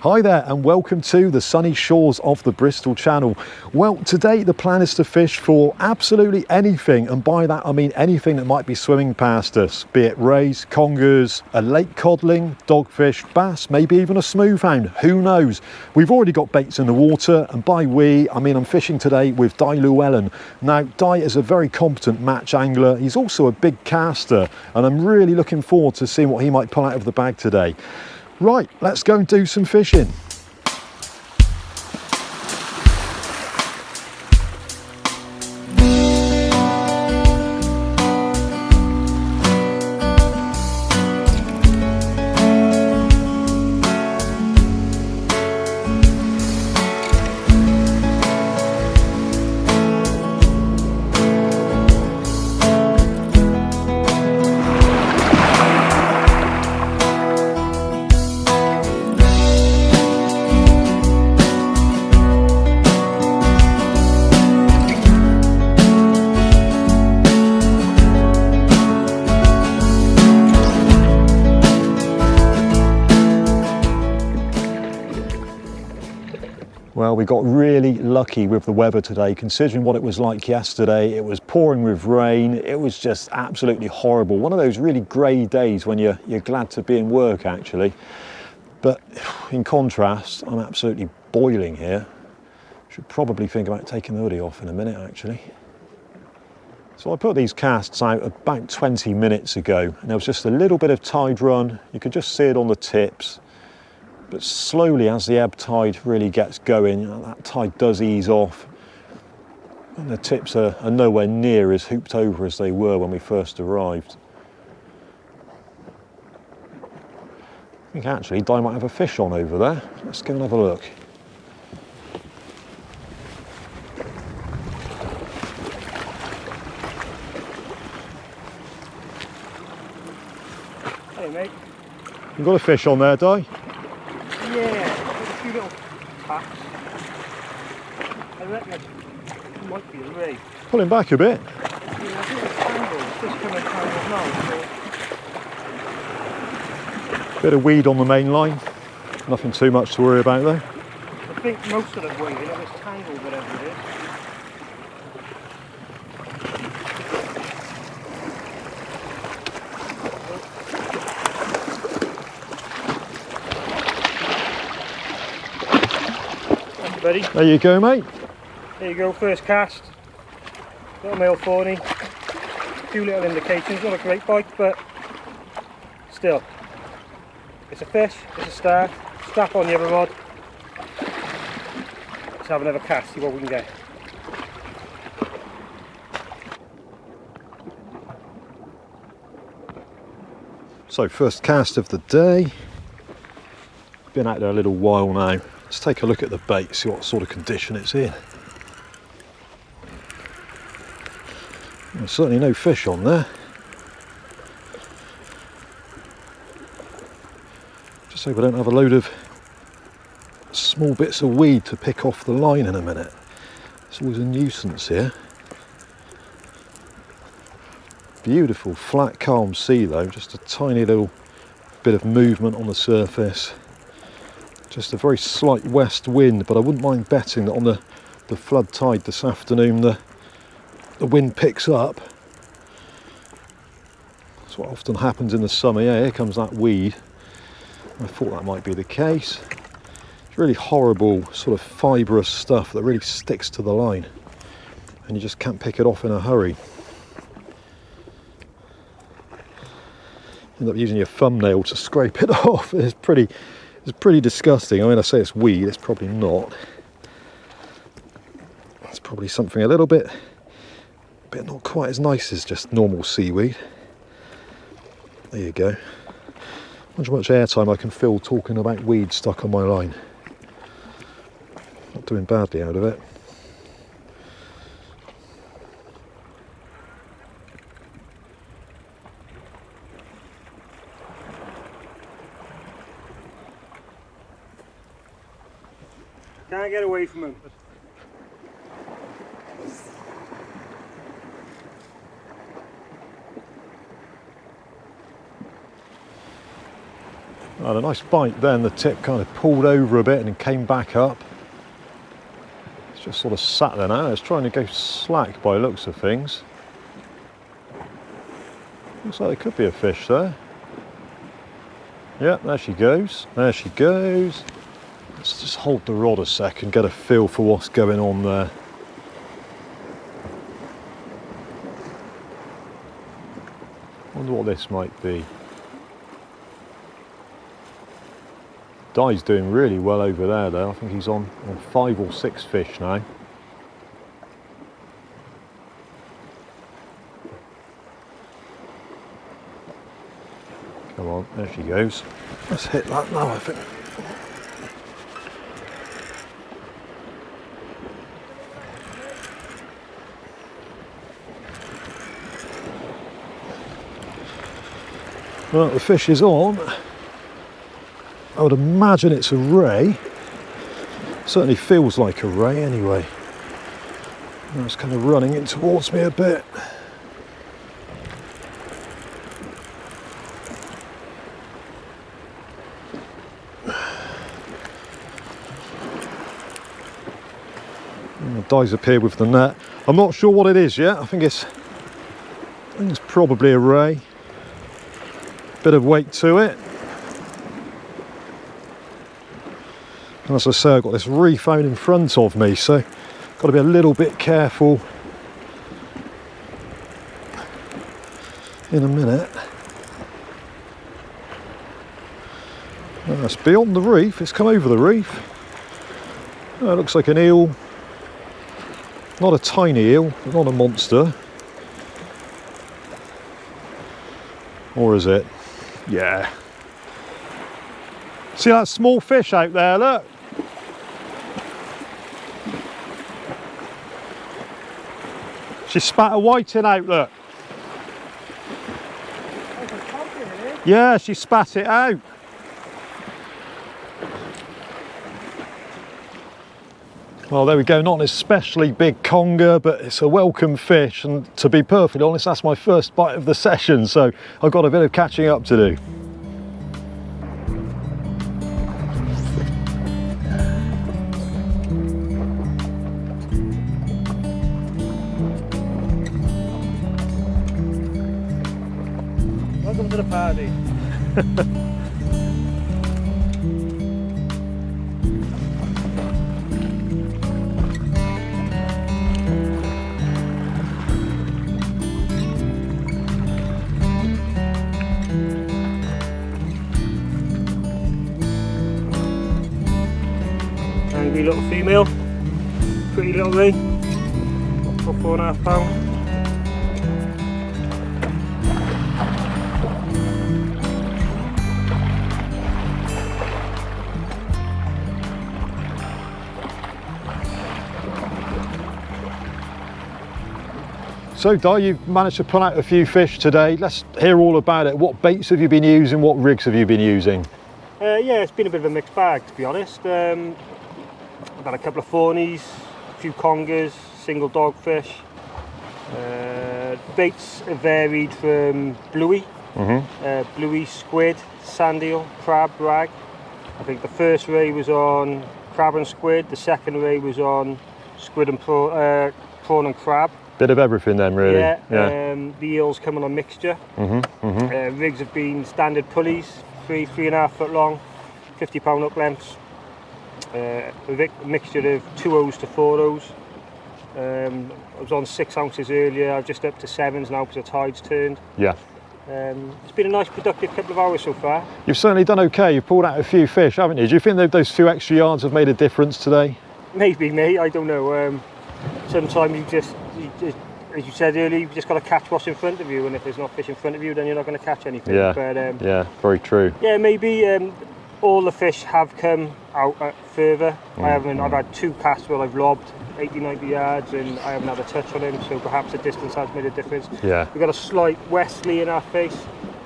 Hi there and welcome to the sunny shores of the Bristol Channel. Well, today the plan is to fish for absolutely anything, and by that I mean anything that might be swimming past us, be it rays, congers, a lake codling, dogfish, bass, maybe even a smoothhound, who knows. We've already got baits in the water, and by we I mean I'm fishing today with Dai Llewellyn. Now Dai is a very competent match angler, he's also a big caster, and I'm really looking forward to seeing what he might pull out of the bag today. Right, let's go and do some fishing. Well, we got really lucky with the weather today, considering what it was like yesterday. It was pouring with rain. It was just absolutely horrible. One of those really grey days when you're glad to be in work, actually. But in contrast, I'm absolutely boiling here. Should probably think about taking the hoodie off in a minute, actually. So I put these casts out about 20 minutes ago, and there was just a little bit of tide run. You could just see it on the tips. But slowly, as the ebb tide really gets going, that tide does ease off. And the tips are nowhere near as hooped over as they were when we first arrived. I think actually Dai might have a fish on over there. Let's go and have a look. Hey mate. You've got a fish on there, Dai? Yeah, a few little taps. I reckon it might be a ray. Pull him back a bit. Yeah, I think it's tangled. It's just coming tangled now. So Bit of weed on the main line. Nothing too much to worry about there. I think most of them waiting. It was tangled, whatever it is. Buddy. There you go, mate. There you go, first cast. Little male fawny. A few little indications, not a great bite, but still. It's a fish, it's a start. Strap on the other rod. Let's have another cast, see what we can get. So first cast of the day. Been out there a little while now. Let's take a look at the bait, see what sort of condition it's in. There's certainly no fish on there. Just hope I don't have a load of small bits of weed to pick off the line in a minute. It's always a nuisance here. Beautiful flat calm sea though, just a tiny little bit of movement on the surface. Just a very slight west wind, but I wouldn't mind betting that on the flood tide this afternoon the wind picks up. That's what often happens in the summer. Yeah, here comes that weed. I thought that might be the case. It's really horrible sort of fibrous stuff that really sticks to the line and you just can't pick it off in a hurry. End up using your thumbnail to scrape it off. It's pretty disgusting. I mean, I say it's weed, it's probably not. It's probably something a little bit not quite as nice as just normal seaweed. There you go. Wonder how much airtime I can fill talking about weed stuck on my line. Not doing badly out of it. Can't get away from him. I had a nice bite then, the tip kind of pulled over a bit and then came back up. It's just sort of sat there now, it's trying to go slack by the looks of things. Looks like there could be a fish there. Yeah, there she goes, there she goes. Let's just hold the rod a sec and get a feel for what's going on there. Wonder what this might be. Dai's doing really well over there though. I think he's on 5 or 6 fish now. Come on, there she goes. Let's hit that now, I think. Well, the fish is on. I would imagine it's a ray. Certainly feels like a ray anyway. Now it's kind of running in towards me a bit. Dai's appeared with the net. I'm not sure what it is yet. I think it's probably a ray. Bit of weight to it. And as I say, I've got this reef out in front of me, so got to be a little bit careful in a minute. And that's beyond the reef, it's come over the reef. Oh, it looks like an eel. Not a tiny eel, but not a monster. Or is it? Yeah. See that small fish out there, look. She spat a whiting out, look. Yeah, she spat it out. Well, there we go, not an especially big conger, but it's a welcome fish, and to be perfectly honest, that's my first bite of the session, so I've got a bit of catching up to do. Welcome to the party. Angry little female, pretty little ray, about 4.5 pounds. So Dai, you've managed to pull out a few fish today. Let's hear all about it. What baits have you been using? What rigs have you been using? Yeah, it's been a bit of a mixed bag, to be honest. I've had a couple of fawnies, a few congers, single dogfish. Baits have varied from bluey, bluey, squid, sand eel, crab, rag. I think the first ray was on crab and squid, the second ray was on squid and prawn and crab. Bit of everything then, really. Yeah. The eels coming on mixture. Rigs have been standard pulleys, 3.5 foot long, 50 pound hook lengths. A mixture of 2 O's to 4 O's. I was on 6 ounces earlier, I'm just up to 7s now because the tide's turned. Yeah. It's been a nice productive couple of hours so far. You've certainly done okay, you've pulled out a few fish, haven't you? Do you think that those few extra yards have made a difference today? Maybe, mate, I don't know. Sometimes as you said earlier, you've just got to catch what's in front of you, and if there's not fish in front of you, then you're not going to catch anything. Yeah, but, yeah, very true. Yeah, maybe all the fish have come out further. I've had 2 casts where I've lobbed 80-90 yards and I haven't had a touch on him, so perhaps the distance has made a difference. Yeah. We've got a slight westerly in our face.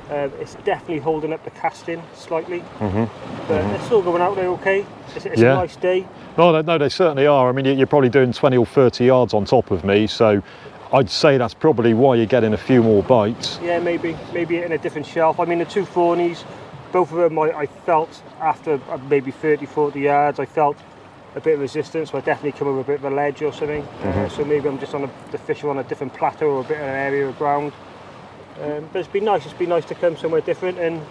It's definitely holding up the casting slightly, but it's still going out there okay. It's a nice day. No, they certainly are. I mean, you're probably doing 20 or 30 yards on top of me, so I'd say that's probably why you're getting a few more bites. Yeah, maybe in a different shelf. I mean, the 2 fawnies, both of them I felt after maybe 30-40 yards, I felt a bit of resistance, so I definitely come over a bit of a ledge or something. So maybe I'm just on the fish are on a different plateau or a bit of an area of ground. But it's been nice to come somewhere different and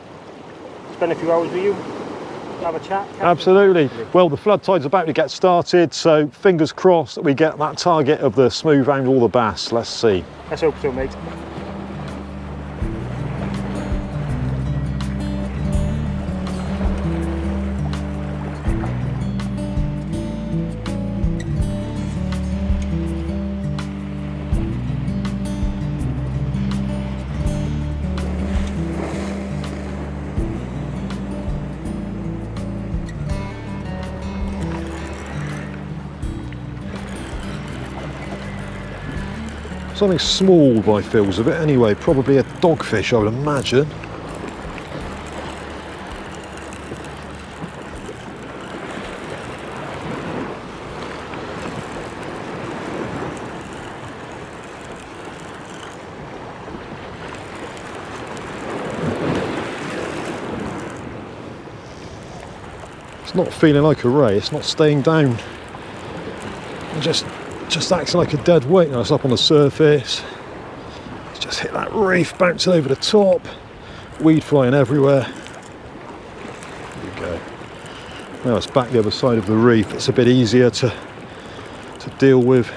spend a few hours with you, have a chat. Absolutely. Well, the flood tide's about to get started, so fingers crossed that we get that target of the smooth round all the bass. Let's see. Let's hope so, mate. Something small by feels of it anyway, probably a dogfish I would imagine. It's not feeling like a ray, it's not staying down. It just acts like a dead weight. Now it's up on the surface. It's just hit that reef, bouncing over the top. Weed flying everywhere. There you go. Now it's back the other side of the reef. It's a bit easier to deal with.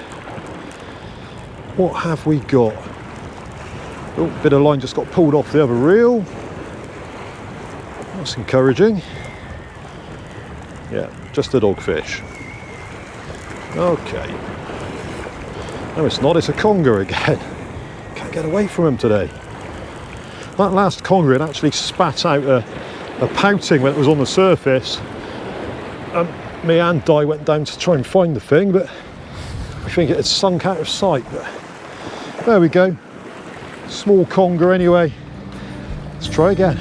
What have we got? Oh, bit of line just got pulled off the other reel. That's encouraging. Yeah, just a dogfish. Okay. No, it's not, it's a conger again. Can't get away from him today. That last conger had actually spat out a pouting when it was on the surface. Me and Dai went down to try and find the thing, but I think it had sunk out of sight. But there we go. Small conger anyway. Let's try again.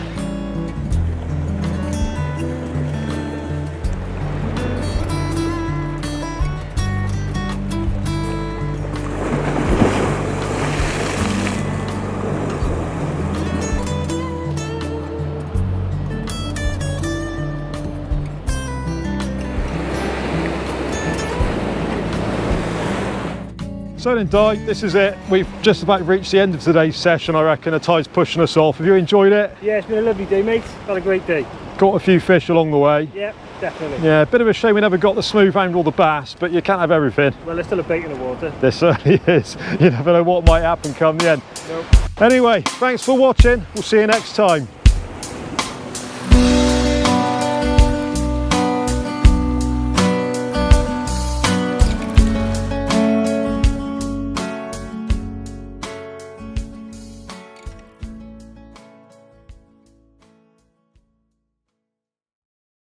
So then, Dai, this is it. We've just about reached the end of today's session, I reckon. The tide's pushing us off. Have you enjoyed it? Yeah, it's been a lovely day, mate. Had a great day. Caught a few fish along the way. Yeah, definitely. Yeah, a bit of a shame we never got the smooth round all the bass, but you can't have everything. Well, there's still a bait in the water. There certainly is. You never know what might happen come the end. Nope. Anyway, thanks for watching. We'll see you next time.